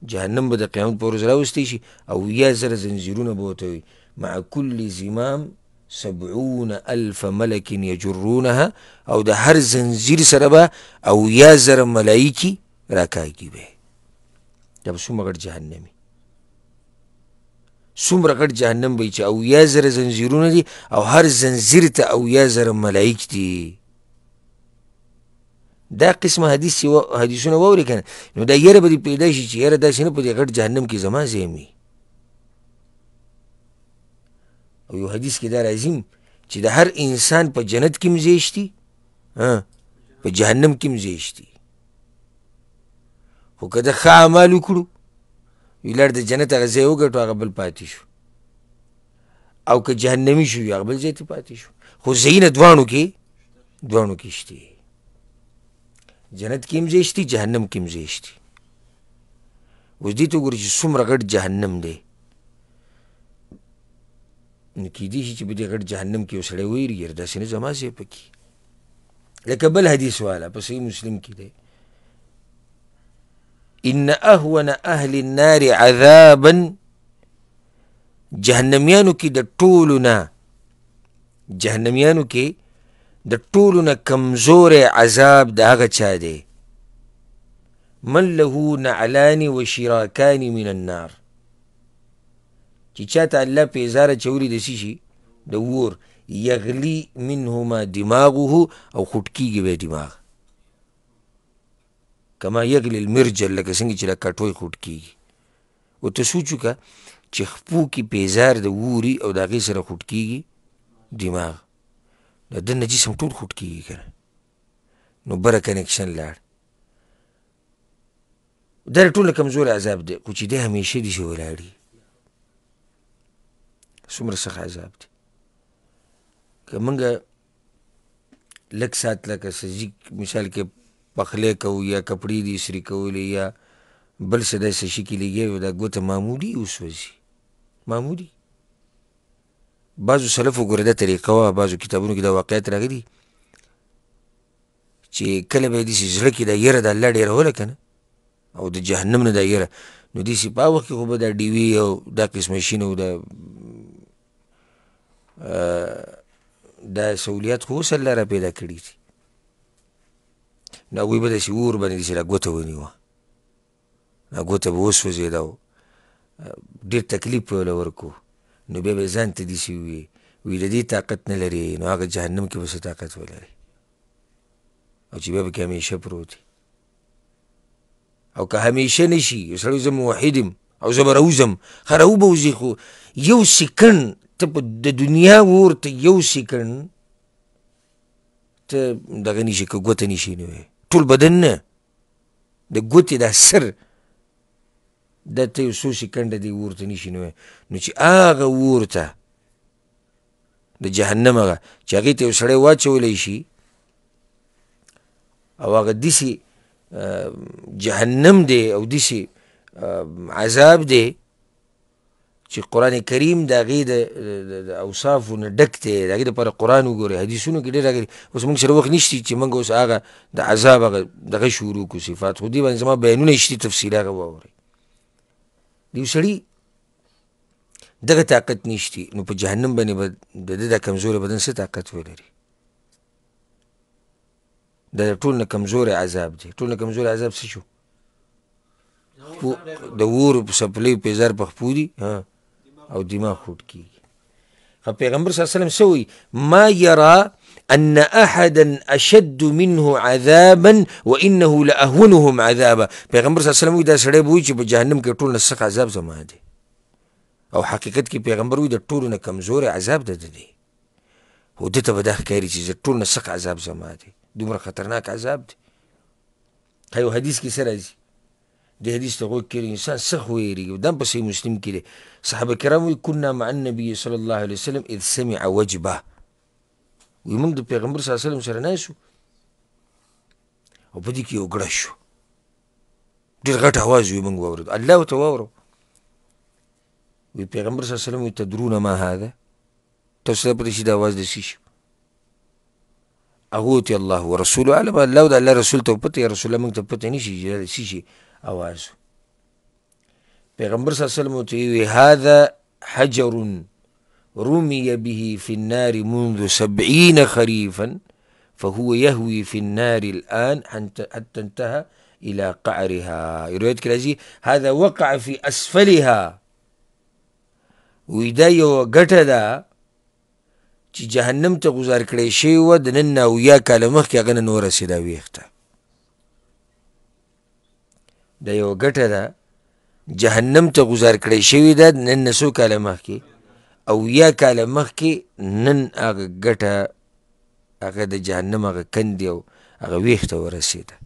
جهنم به د قیامت په ورځ راوستی شي او 1000 زنځیرونه به ورته وي، مع کل زمام 70,000 ملک یجرونها، او د هر زنځیر سره به 1000 ملایکې راکاږي به. دا به څومره غټ جهنم وي، څومره غټ جهنم به وي چې 1000 زنځیرونه دي او هر زنځیر ته 1000 ملایک دي. دا قسمه حدیثونه واورې که نه نو دا یره به دې پیدا شي چې یاره داسې نه په دې غټ جهنم کې زما ځای وي. او یو حدیث کې دا راځي چې د هر انسان په جنت کې هم ځای شتي، په جهنم کې هم ځای شتي. خو که د ښه اعمال وکړو وی لړ د جنت هغه ځای وګټو هغه بل پاتې شو، او که جهنمي شو هغه بل ځای ته پاتې شو. خو ځایونه دواړو کې شتي، جنت کې هم ځای شتي، جهنم کې هم ځای شتي. اوس دې ته وګوره چې څومره غټ جهنم دی، نو کیدای شي چې په دې غټ جهنم کې یو سړی ویري یاره داسې نه زما ځای پکې. لکه بل حدیث والا په صحیح مسلم کې دی ان اهون اهل النار عذابا، جهنميانو کې د ټولو نه کمزور عذاب د هغه چا دی من له نعلان و شراکان من النار، چې چاته الله پیزاره چولی د څه شي د اور، یغلی منهما دماغه او خوټ کیږي به دماغ، کما یغلی المرجل، لکه څنګه چې لکه کټوی خوټ کیږي. او ته سوچ وکړه چې خپو کې پیزار د ووري او د هغې سره خوټ کیږي دماغ، د ده نه جسم ټول خوټ کیږي که نه، نو بره کنیکشن لاړ. دا ټول کمزور عذاب دی، خو چې دی همیشه دې شي ولاړي، څومره سخت عذاب دی. که موږ لږ ساعت لکه سجي مثال کې پخلی کوو یا کپړې دي استري کولې یا بل څه داسې شي کې لګیا وي، دا ګوته معمولي وسوځي، معمولي. بعضو سلفو ګوره دا طریقه وه، بعضو کتابونو کې دا واقعیت راغلي چې کله به یې داسې زړه کې دا یره د الله ډېروله که نه او د جهنم نه دا یره، نو داسې په هغه وخت کې خو به دا ډیوې او دا قسمه شین او دا سهولیات خو اوس الله را پیدا کړي دي، نو هغوی به داسې اور باندې داسې را ګوته ونیوه، دا ګوته به وسوځېده او ډېر تکلیف به وله ورکو، نو بیا به یې ځان ته داسې وي د دې طاقت نه لري، نو هغه جهنم کې به څه طاقت ولري، او چې بیا پکې همیشه پروت وي. او که همیشه نه شي یو سړی زه موحد یم او زه به راوځم، ښه راوبوځي، خو یو سیکنډ ته په د دنیا اور ته یو سیکنډ ته دغه نه شي که ګوته نه شي نوی ټول بدن نه د ګوتې دا سر دا ته یو څو سیکنډه دې اور ته نه شي نوی، نو چې هغه اور ته د جهنم هغه چې هغې ته یو سړی واچولی شي او هغه داسې جهنم دی او داسې عذاب دی چې قرآن کریم د هغې د اوصافو نه ډک دی، د هغې دپاره قرآن وګورئ، حدیثونو کې ډېر راغلي. اوس موږ سره وخت نشته چې موږ اوس هغه د عذاب هغه دغه شروع کړو صفات، خو دې باندې زما بیانونه شته تفصیل هغه واورئ. د یو سړي دغه طاقت نشته، نو په جهنم باندې به د ده دا کمزوری بدن څه طاقت ولري؟ دا ټول نه کمزوری عذاب دی. ټول نه کمزوری عذاب څه شو؟ د اور په څپلیو پیزار په خپو دي او دماغ خوټ کیږي. پیغمبر صلی الله علیه وسلم سوی ما یرا ان احدا اشد منه عذابا وانه لاهونهم عذابا. پیغمبر صلی الله علیه وسلم وی دا سړی به وي چې په جهنم کې ټول نه سخت عذاب زما دی، او حقیقت کې پیغمبر وی د ټولو نه کمزوری عذاب ده دی، خو ده ته به دا ښکاري چې د ټول نه سخت عذاب زما دی، دومره خطرناک عذاب دی. یو حدیث کې څه راځي؟ د حدیث ته غوږ کړي انسان سخت ویریږي. دا په صحیح مسلم کې دی. صحابه کرام وی کنا مع النبي صلی الله علیه وسلم اذ سمع وجبه، وی موږ د پیغمبر صلی الله علیه وسلم سره ناست وو او په دې کې یو ګړه شو، ډېر غټ اواز وی موږ واورېد، الله ورته واورو. وی پیغمبر صلی الله علیه وسلم وی تدرون ما هذا، تاسو ته پته شي دا اواز د څه شي؟ هغه وتې الله ورسوله اعلم، الله او د الله رسول ته پته، یا رسول الله موږ ته پته نه شي چې د څه شي اواز. پیغمبر صلی الله علیه وسلم ورته وی هذا حجر رمي به في النار منذ 70 خريفا فهو يهوي في النار الآن حتى انتهى إلى قعرها. رواية كرازي هذا وقع في أسفلها، ودا یو ګټه ده چې جهنم ته غذار کړی شوې وه د نن نه 70 کاله مخکې هغه نن ورسېده ویښته. دا یو ګټه ده جهنم ته غذار کړی شوې ده نن نه 100 کاله مخکې، او 70 کاله مخکې نن هغه ګټه هغه د جهنم هغه کندې او هغه ویښته ورسېده.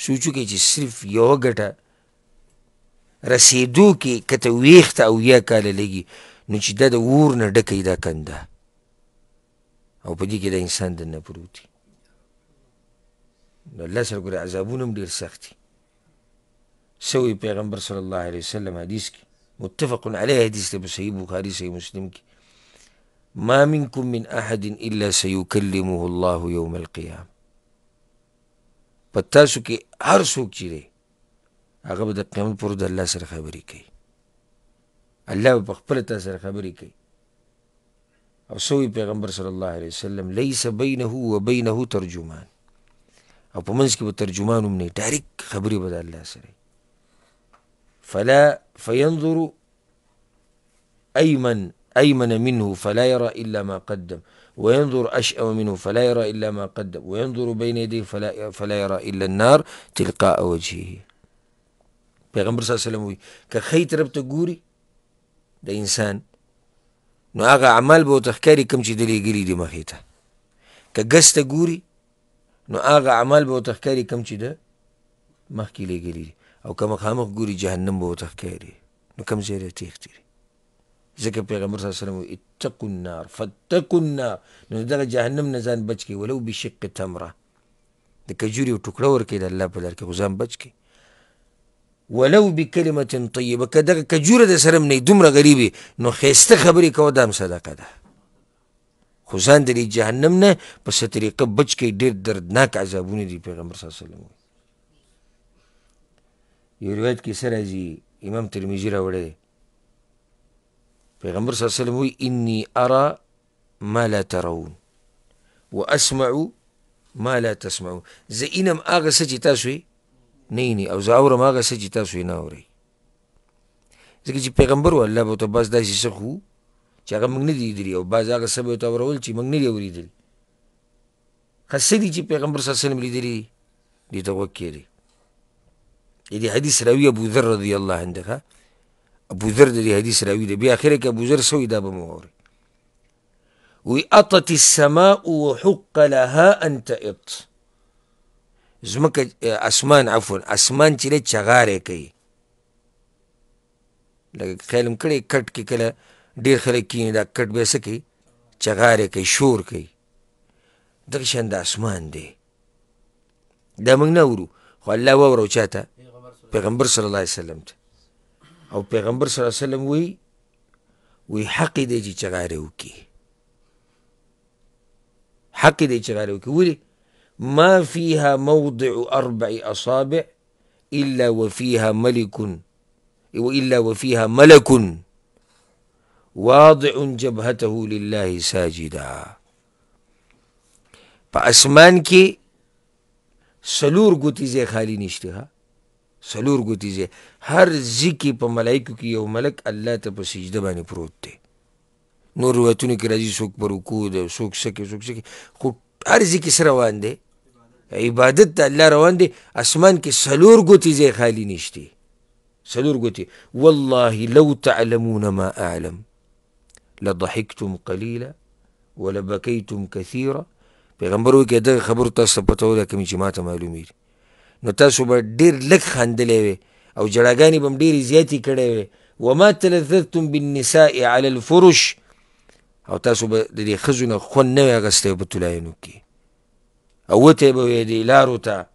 سوچ وکړئ چې صرف یوه ګټه رسېدو کې که ته ویښته او 70 کاله لګي، نو چې دا د اور نه ډکوي دا کنده، او په دې کې د انسان دننه پروت وي. نو الله سره ګورې عذابونه هم ډېر سخت دي. سوی پیغمبر صلی الله علیه وسلم حدیث کې متفق علیه حدیث دی په صحیح بخاري صحیح مسلم کې، ما منکم من احد الا سیکلمه الله یوم القیامه. په تاسو کې هر څوک چې دی هغه به د قیامت پر ورځ د الله سره خبرې کوي، الله به په خپله تا سره خبرې کوي. او سوی پیغمبر صلی الله علیه وسلم لیس بینه و بینه ترجمان، او په منځ کې به ترجمان هم نه، ډایرکټ خبرې به د الله سره. فلا فينظر أيمن منه فلا يرى إلا ما قدم، وينظر أشأم منه فلا يرى إلا ما قدم، وينظر بين يديه فلا يرى إلا النار تلقاء وجهه. پیغمبر صلی الله علیه وسلم وی که ښی طرف ته ګوري د انسان، نو هغه عمل به ورته ښکاري کوم چې ده لېږلي دي مخې ته. که ګس ته ګوري نو هغه عمل به ورته ښکاري کوم چې ده مخکې لېږلي دي، او که مخامخ ګوري جهنم به ورته ښکاري، نو کوم ځای دی تېښتې دی. ځکه پیغمبر صلی الله علیه وسلم وی اتقوا النار فاتقوا النار، نو دغه جهنم نه ځان بچ کړي، ولو بشق تمره، د کجوري یو ټوکړه ورکړي د الله په لار کې، خو ځان بچ کړي. ولو بکلمة طیبه، که دغه کجوره د سره هم نه دومره غریبې، نو ښایسته خبرې کوه دا هم صدقه ده، خو ځان د دې جهنم نه په څه طریقه بچ کړي. ډېر دردناک عذابونه دي. پیغمبر صلی الله علیه وسلم یو روایت کې څه راځي، امام ترمذي راوړی دی، پیغمبر صلی الله علیه وسلم وی انی ارى ما لا ترون واسمع ما لا تسمعون. زه اینم هغه څه چې تاسو یې نه وینئ، او زه اورم هغه څه چې تاسو یې نه اورئ. ځکه چې پیغمبر و الله به ورته بعض داسې څه خو چې هغه موږ نه دي لیدلي، او بعض هغه څه به ورته اورول چې موږ نه دي اورېدلي. ښه څه دي چې پیغمبر صلی الله علیه وسلم لیدلي دي، دې ته غوږ کښېږدئ. د دې حدیث راوي ابو ذر رضی الله عنه، ابو ذر د دې حدیث راوي دی. بیا اخره کې ابو ذر سوی دا به مو واورئ، وی اطت السماء وحق لها ان تئط. زمکه اسمان، عفوا اسمان چې دی چغارې کوي، لکه خیال م کړی کټ کې کله ډېر خلک کښېني، دا کټ بیا څه کوي، چغارې کوي، شور کوي. دغه شان د اسمان دی، دا موږ نه اورو، خو الله واورو چا ته؟ پیغمبر صلی الله علیه وسلم ته. او پیغمبر صلی الله علیه وسلم وی حق دی چې چغارې وکړي، حق دی چې چغارې وکړي. ولې؟ ما فيها موضع 4 أصابع إلا وفيها ملك واضع جبهته لله ساجدا. په اسمان کې 4 ګوتې ځای خالی نشته، څلور ګوتې ځای هر ځي کې په ملایکو کې یو ملک الله ته په سجده باندې پروت دی. نور روایتونو کې راځي څوک په رکوع دی، څوک څه کې څوک څه کې، خو هر ځي کې څه روان دی؟ عبادت د الله روان دی. اسمان کې څلور ګوتې ځای خالي نشتی، څلور ګوتې. والله لو تعلمون ما اعلم لضحكتم قليلا ولبكيتم كثيرا. پیغمبر وایي که دغه خبرو تاسو ته پته ولیکم چې ما ته معلومېږي نو تاسو به ډېر لږ خندلی وې او جړاګانې به م ډېرې زیاتې کړی وې. وما تلذذتم بالنساء على الفرش، او تاسو به د دې ښځو نه خوند نه وې اخیستی په طلاینو کې. او وتی به وې دې لارو ته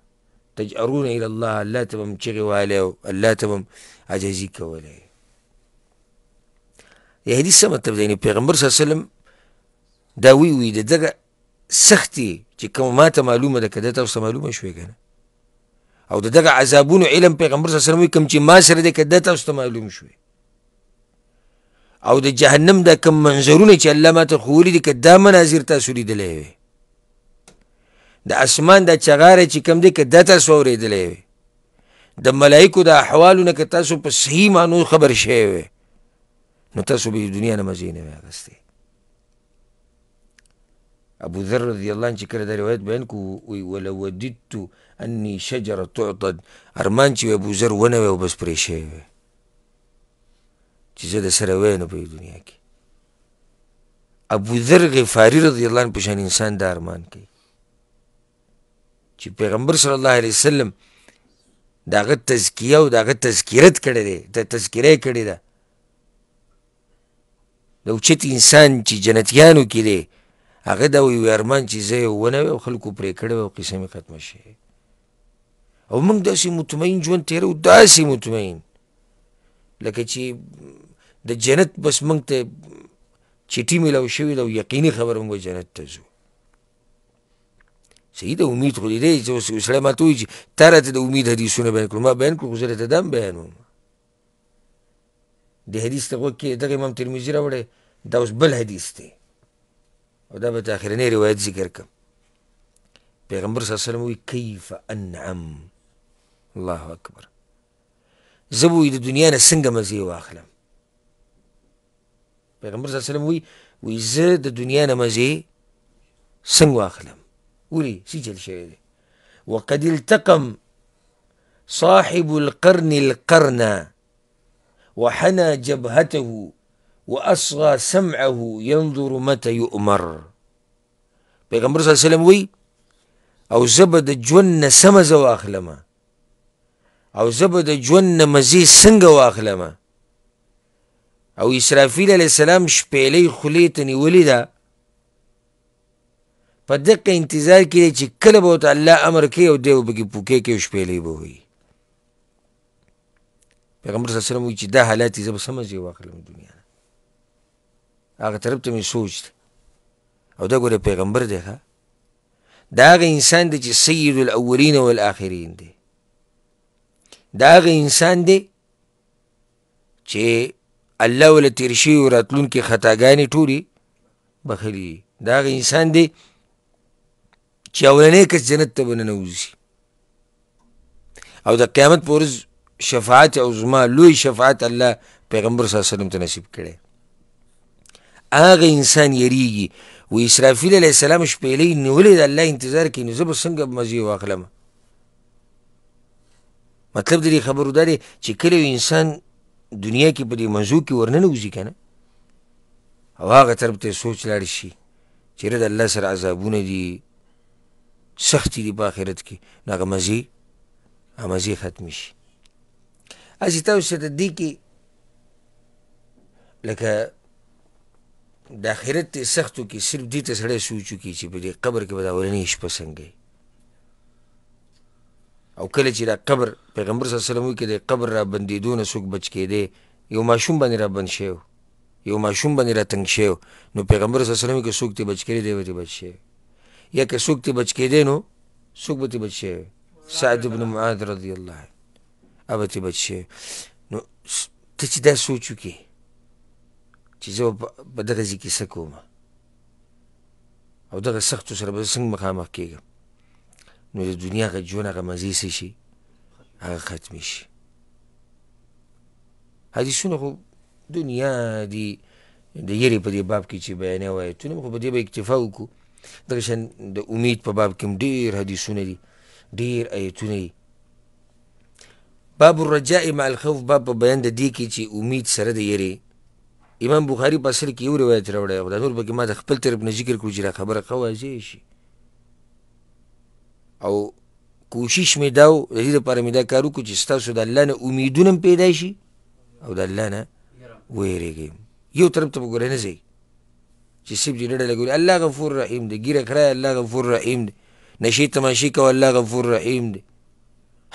تجأرون الى الله، الله ته به م چغې وهلی او الله ته به م عجزي کولی. د حدیث څه مطلب دی؟ پیغمبر صلی الله علیه وسلم دا وی د دغه سختي چې کومه ما ته معلومه ده که ده تاسو ته معلومه شوې که نه، او د دغه عذابونو علم پیغمبر صلی الله علیه وسلم وایي کوم چې ما سره دی که ده تاسو ته معلوم شوې، او د جهنم دا کوم منظرونه چې الله ما ته ښوولي دي که دا مناظر تاسو لیدلی وې، د اسمان دا چغاره چې کوم دی که دا تاسو اورېدلی وې، د ملایکو د احوالو نه که تاسو په صحیح معنو خبر شوی وې، نو تاسو به د دنیا نه مزې نه وې اخیستی. ابو ذر رضی الله عنه چې کله دا روایت بیان کو وی ولو وددت انی شجره تعضد، ارمان چې ابو ذر ونه وی او بس پرې شوی وی چې زه د سره وی نه په دنیا کې. ابو ذر غفاري رضی الله عنه په شان انسان دا ارمان کوي چې پیغمبر صلی الله علیه وسلم د هغه تزکیه او د هغه تذکیرت کړی دی، تذکیره یې کړې ده د اوچت انسان چې جنتیانو کې دی. هغه دا وی ارمان چې زه یې ونه وی او خلکو پرې کړی وی او قصه مې ختمه شي. او موږ داسې مطمئن ژوند تېرو، داسې مطمئن لکه چې د جنت بس موږ ته چټي میلاو شوې ده او یقیني خبره موږ جنت ته ځو. صحیح ده، امید خو دې دی چې اوس سړی ما ته وایي چې تا راته د امید حدیثونه بیان کړو، ما بیان کړو خو زه درته دا هم بیانوم. د حدیث ته غوږ کې دغه امام ترمذي راوړی، دا اوس بل حدیث دی او دا به ته آخرنی روایت ذکر کړم. پیغمبر صلی الله علیه وسلم وایي کیف انعم، الله اکبر، زه به وایي د دنیا نه څنګه مزې واخلم. پیغمبر صلی الله علیه وسلم وایي زه د دنیا نه مزې څنګه واخلم؟ ولې څه چل شوی دی؟ وقد التقم صاحب القرن القرن وحنى جبهته واصغى سمعه ينظر متى يؤمر. پیغمبر صلی الله علیه وسلم وی او زه به د ژوند نه څه مزه واخلمه او زه به د ژوند نه مزې څنګه واخلمه. او اسرافیل علیه السلام شپېلۍ خولې ته نیولې ده، په دقه انتظار کې دی چې کله به ورته الله امر کوي او دی به پکې پوکې کوي او شپېلۍ به وایي. پیغمبر صلی الله علیه وسلم وایي چې دا حالات یې زه به څه مزې واخلم دنیا نه. هغه طرف ته مې سوچ دی او دا ګوره پیغمبر دی ښه، دا هغه انسان دی چې سید الاولین والآخرین دی، دا هغه انسان دی چې الله وله تېر شوي او راتلونکي خطاګانې ټولې بخلي. دا هغه انسان دی چې اولنی کس جنت ته به ننوځي او د قیامت په ورځ شفاعت او زما لوی شفاعت الله پیغمبر صلی الله علیه وسلم ته نصیب کړی. هغه انسان یریږي و اسرافیل علیه السلام شپېلۍ نیولې د الله انتظار کوي، نو زه به څنګه مزې واخلم؟ مطلب د دې خبرو دا دی چې کله یو انسان دنیا کې په دې مزو کې ورننوځي که نه او هغه طرف ته سوچ لاړ شي چېرې د الله سره عذابونه دي، سختي دي په آخرت کې، نو هغه مزې ختمې شي. هسې تاسو ته دې کې لکه د آخرت سختو کې صرف دې ته سړی سوچ وکړي چې په دې قبر کې به د اولنۍ شپه څنګه وي، او کله چې دا قبر پیغمبر صلی الله علیه وسلم وایي که د قبر را بندېدو نه څوک بچ کېدی، یو ماشوم باندې را بند شوی، یو ماشوم باندې را تنګ شوی، نو پیغمبر صلی الله علیه وسلم که څوک ترې بچ کړی دی به ترې بچ شوی، یا که څوک ترې بچ کېدی نو څوک به ترې بچ شوی؟ سعد بن معاذ رضی الله عنه هغه ترې بچ شوی. نو ته چې دا سوچ وکړې چې زه په دغه ځای کې څه کوم او دغه سختو سره به څنګه مخامخ کېږم، نو د دنیا هغه ژوند هغه مزې څه شي هغه ختمی شي. حدیثونه خو دنیا دي د یرې په دې باب کې چې بیانوي آیتونه خو په دې به اکتفا وکړو. دغه شان د امید په باب کې هم ډېر حدیثونه دي، ډېر آیتونه دي. باب الرجاء مع الخوف، باب په بیان د دې کې چې امید سره د یرې. امام بخاري په اصل کې یو روایت راوړی خو دا نور پکې ما د خپل طرف نه ذکر کړو چې دا خبره ښه واضح شي، او کوشش مې دا و د دې دپاره مې دا کار وکړو چې ستاسو د الله نه امیدونه هم پیدا شي او د الله نه ویرېږئ. یو طرف ته به ګوره نه ځئ چې صرف دې ډډه لګولي الله غفور رحیم دی، ګیره کړی الله غفور رحیم دی، نشې تماشې کوه الله غفور رحیم دی،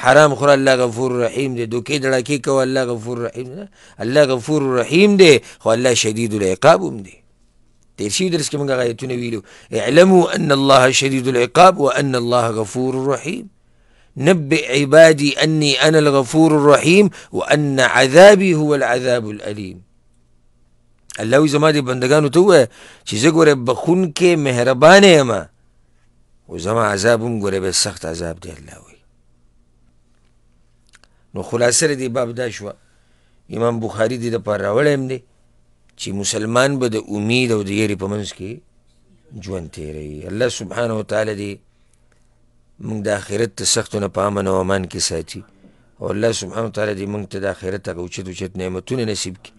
حرام خوره الله غفور رحیم دی، دوکې دړاکې کوه الله غفور رحیم دی. الله غفور رحیم دی خو الله شدید العقاب هم دی. تیر شوي درس کې موږ هغه آیتونه ویلو، اعلموا ان الله شدید العقاب وان الله غفور رحیم، نبئ عبادي اني انا الغفور الرحيم وان عذابي هو العذاب الاليم. الله وی زما دې بندگانو ته ووایه چې زه ګوره بخونکې مهربانه یم او زما عذاب هم ګوره به سخت عذاب دی. الله وی نو خلاصه د دې باب دا شوه، امام بخاري دې دپاره راوړی هم دی چې مسلمان به د امید او د یرې په منځ کې ژوند تېروي. الله سبحانه وتعالی دې موږ د آخرت د سختو نه په امن او امان کې ساتي، او الله سبحانه وتعالی دې موږ ته د آخرت هغه اوچت اوچت نعمتونه نصیب کړي،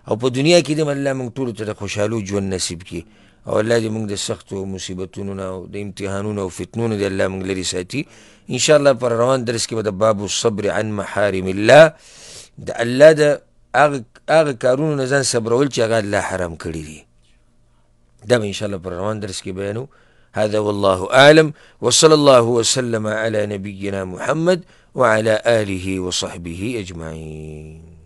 او په دنیا کې دې الله موږ ټولو ته د خوشحالو ژوند نصیب کړي، او الله دې موږ د سختو مصیبتونو نه او د امتحانونو او فتنونو دې الله موږ لرې ساتي. انشاءالله پر روان درس کې به د باب الصبر عن محارم الله، د الله د هغه کارونو نه ځان صبرول چې هغه الله حرام کړي دي، دا به انشاءالله پر روان درس کې بیانو. هذا والله أعلم، وصلى الله وسلم على نبينا محمد وعلى آله وصحبه أجمعين.